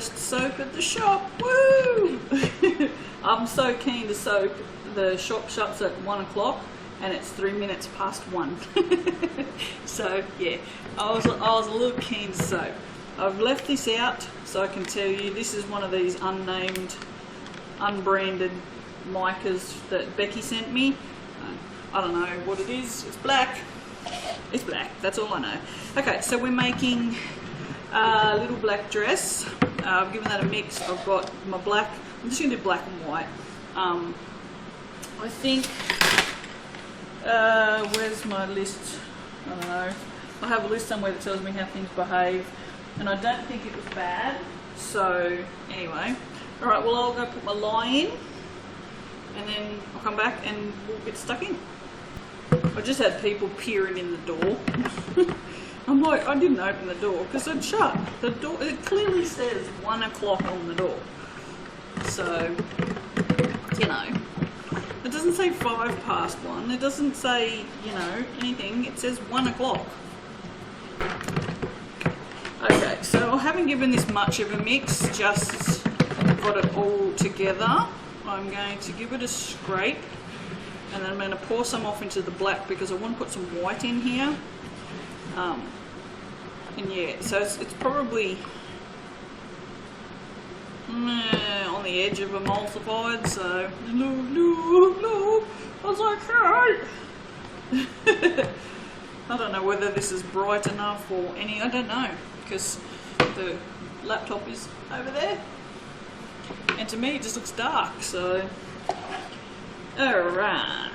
first soap at the shop. Woo! I'm so keen to soap. The shop shuts at 1 o'clock and it's 3 minutes past 1. So yeah, I was a little keen to soap. I've left this out so I can tell you this is one of these unnamed, unbranded micas that Becky sent me. I don't know what it is. It's black. It's black. That's all I know. Okay, so we're making a little black dress. I've given that a mix. I've got my black. I'm just going to do black and white. I think. Where's my list? I don't know. I have a list somewhere that tells me how things behave, and I don't think it was bad. So anyway, all right. Well, I'll go put my lie in, and then I'll come back and we'll get stuck in. I just had people peering in the door. I'm like, I didn't open the door because it's shut. The door, it clearly says 1 o'clock on the door. So, you know, it doesn't say 5 past 1. It doesn't say, you know, anything. It says 1 o'clock. Okay, so I haven't given this much of a mix, just got it all together. I'm going to give it a scrape. And then I'm going to pour some off into the black because I want to put some white in here. And yeah, so it's probably on the edge of emulsified, so no, I was like, hey. I don't know whether this is bright enough or any, I don't know, because the laptop is over there. And to me it just looks dark, so alright.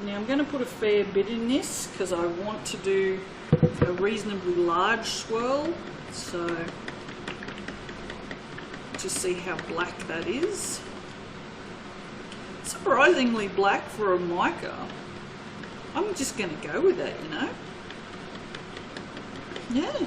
Now I'm going to put a fair bit in this because I want to do a reasonably large swirl. So just see how black that is. Surprisingly black for a mica. I'm just going to go with that, you know. Yeah.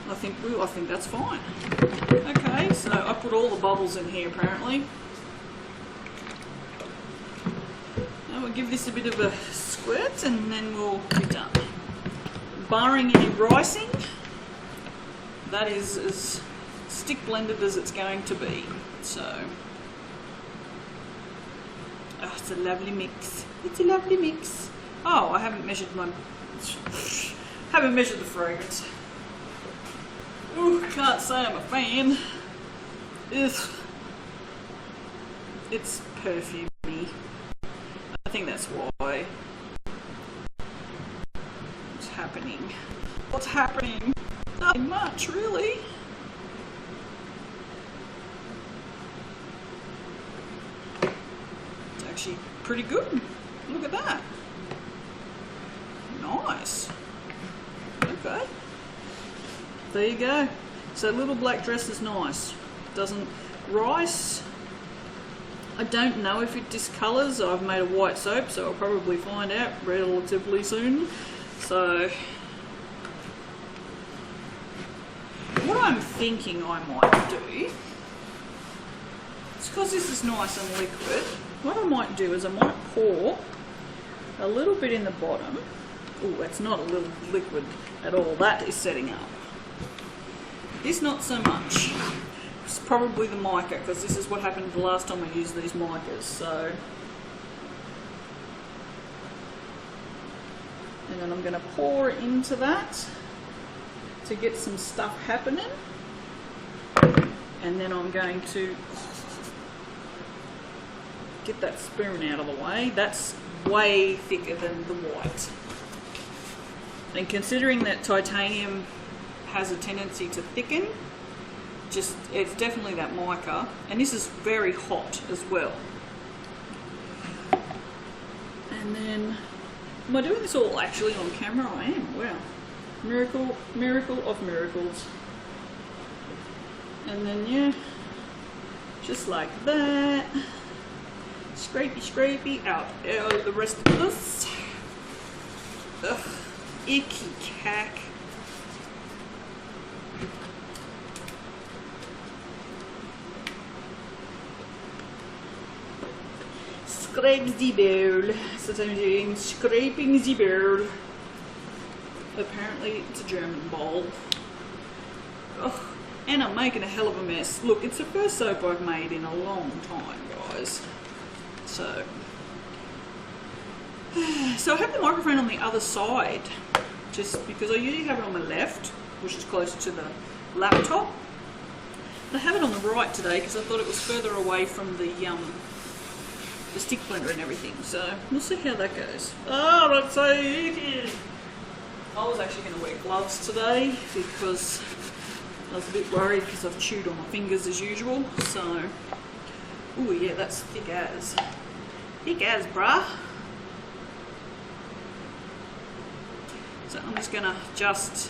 I think that's fine. Okay, so I put all the bubbles in here apparently. Now we'll give this a bit of a squirt and then we'll be done. Barring any ricing, that is as stick blended as it's going to be. So, oh, it's a lovely mix. It's a lovely mix. Oh, I haven't measured the fragrance. Ooh, can't say I'm a fan. It's perfumey. I think that's why. What's happening? What's happening? Nothing much, really. It's actually pretty good. Look at that. Nice. Okay. There you go. So little black dress is nice. Doesn't rice. I don't know if it discolours. I've made a white soap, so I'll probably find out relatively soon. So what I'm thinking I might do, it's because this is nice and liquid, what I might do is I might pour a little bit in the bottom. Oh, that's not a little liquid at all. That is setting up. This not so much. It's probably the mica, because this is what happened the last time I used these micas. So, and then I'm going to pour into that to get some stuff happening. And then I'm going to get that spoon out of the way. That's way thicker than the white. And considering that titanium has a tendency to thicken, it's definitely that mica, and this is very hot as well. And then, am I doing this all actually on camera? I am. Wow, miracle of miracles. And then yeah, just like that, scrapey out the rest of this. Ugh, icky cack. Scrape the bowl. So I'm doing scraping the bowl. Apparently it's a German bowl. Oh, and I'm making a hell of a mess. Look, it's the first soap I've made in a long time, guys. So I have the microphone on the other side, just because I usually have it on the left, which is closer to the laptop. But I have it on the right today because I thought it was further away from the stick blender and everything. So we'll see how that goes. Oh, that's so itchy. I was actually going to wear gloves today because I was a bit worried because I've chewed on my fingers as usual. So, oh yeah, that's thick as. Thick as, bruh. So I'm just going to just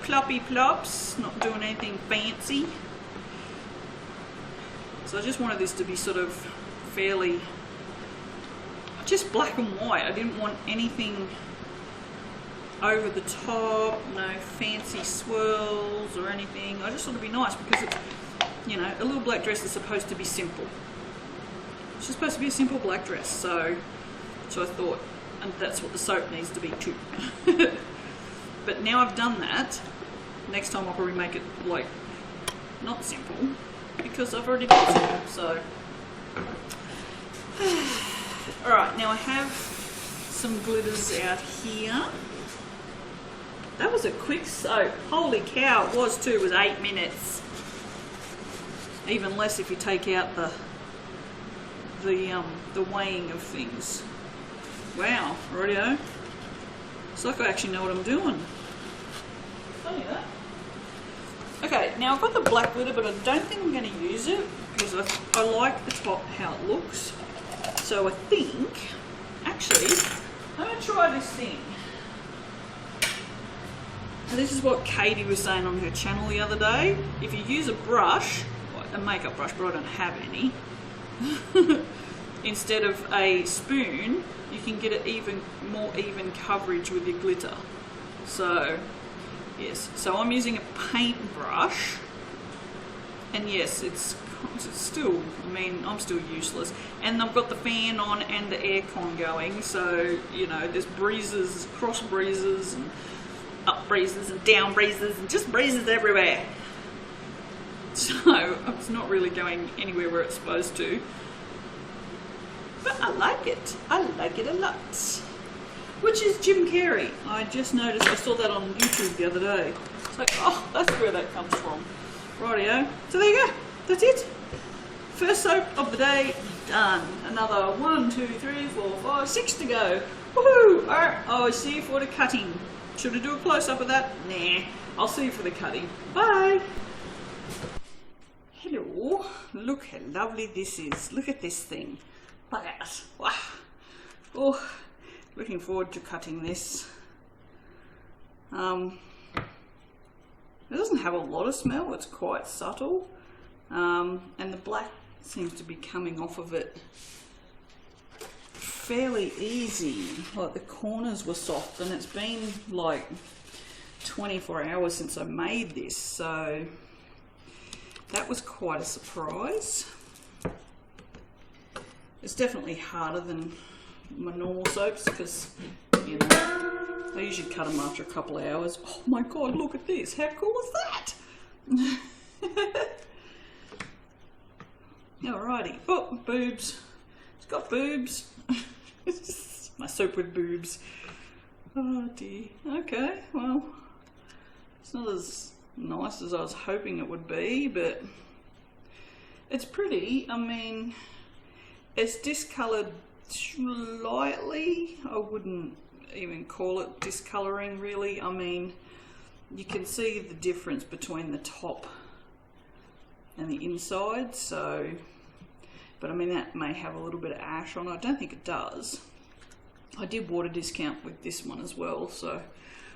ploppy plops, not doing anything fancy. So I just wanted this to be sort of fairly, just black and white. I didn't want anything over the top, no fancy swirls or anything. I just thought it'd be nice because, you know, a little black dress is supposed to be simple. It's just supposed to be a simple black dress. So I thought, and that's what the soap needs to be too. But now I've done that, next time I'll probably make it like not simple because I've already got simple. So alright, now I have some glitters out here. That was a quick soap. Holy cow, it was too. It was 8 minutes. Even less if you take out the weighing of things. Wow, rightio. It's like I actually know what I'm doing. Funny that. Okay, now I've got the black glitter, but I don't think I'm going to use it because I like the top how it looks. So I think, actually, I'm going to try this thing. Now this is what Katie was saying on her channel the other day. If you use a brush, a makeup brush, but I don't have any, instead of a spoon, you can get it even more even coverage with your glitter. So, yes. So I'm using a paintbrush, and yes, it's still, I mean, I'm still useless. And I've got the fan on and the aircon going, so, you know, there's breezes, cross breezes, and up breezes and down breezes and just breezes everywhere. So it's not really going anywhere where it's supposed to. But I like it. I like it a lot. Which is Jim Carrey. I just noticed, I saw that on YouTube the other day. It's like, oh, that's where that comes from. Rightio. So there you go. That's it. First soap of the day done. Another 1, 2, 3, 4, 5, 6 to go. Woohoo! Alright, I'll see you for the cutting. Should I do a close-up of that? Nah. I'll see you for the cutting. Bye! Hello. Look how lovely this is. Look at this thing. Look at it. Wow. Oh, looking forward to cutting this. It doesn't have a lot of smell. It's quite subtle. And the black seems to be coming off of it fairly easy. Like the corners were soft, and it's been like 24 hours since I made this, so that was quite a surprise. It's definitely harder than my normal soaps because, you know, I usually cut them after a couple of hours. Oh my god, look at this. How cool is that? Alrighty. Oh, boobs. It's got boobs. My soap with boobs. Oh dear. Okay, well, it's not as nice as I was hoping it would be, but it's pretty. I mean, it's discoloured slightly. I wouldn't even call it discolouring really. I mean, you can see the difference between the top and the inside, so, but I mean that may have a little bit of ash on it. I don't think it does. I did water discount with this one as well, so,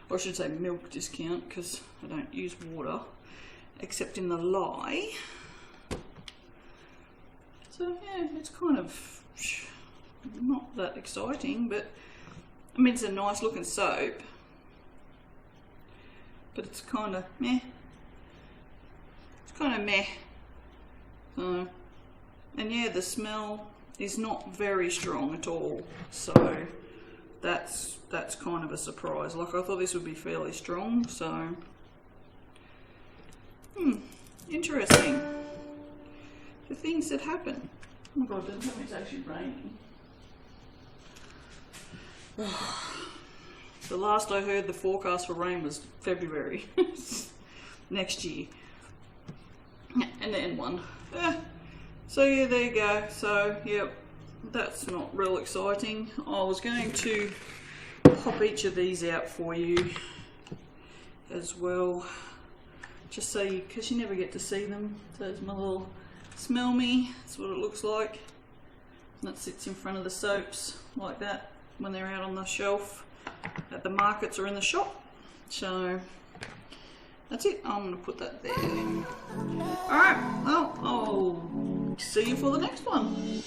or I should say milk discount, because I don't use water except in the lye. So yeah, it's kind of not that exciting, but I mean it's a nice looking soap, but it's kind of meh. It's kind of meh. So, and yeah, the smell is not very strong at all, so that's kind of a surprise. Like, I thought this would be fairly strong, so interesting. The things that happen. Oh my god, doesn't tell me it's actually raining. The last I heard, the forecast for rain was February next year, and then one. So yeah, there you go. So yep, that's not real exciting. I was going to pop each of these out for you as well, just so you, because you never get to see them. There's my little Smell Me. That's what it looks like. And that sits in front of the soaps like that when they're out on the shelf at the markets or in the shop. So that's it. I'm going to put that there. Alright, well, I'll see you for the next one.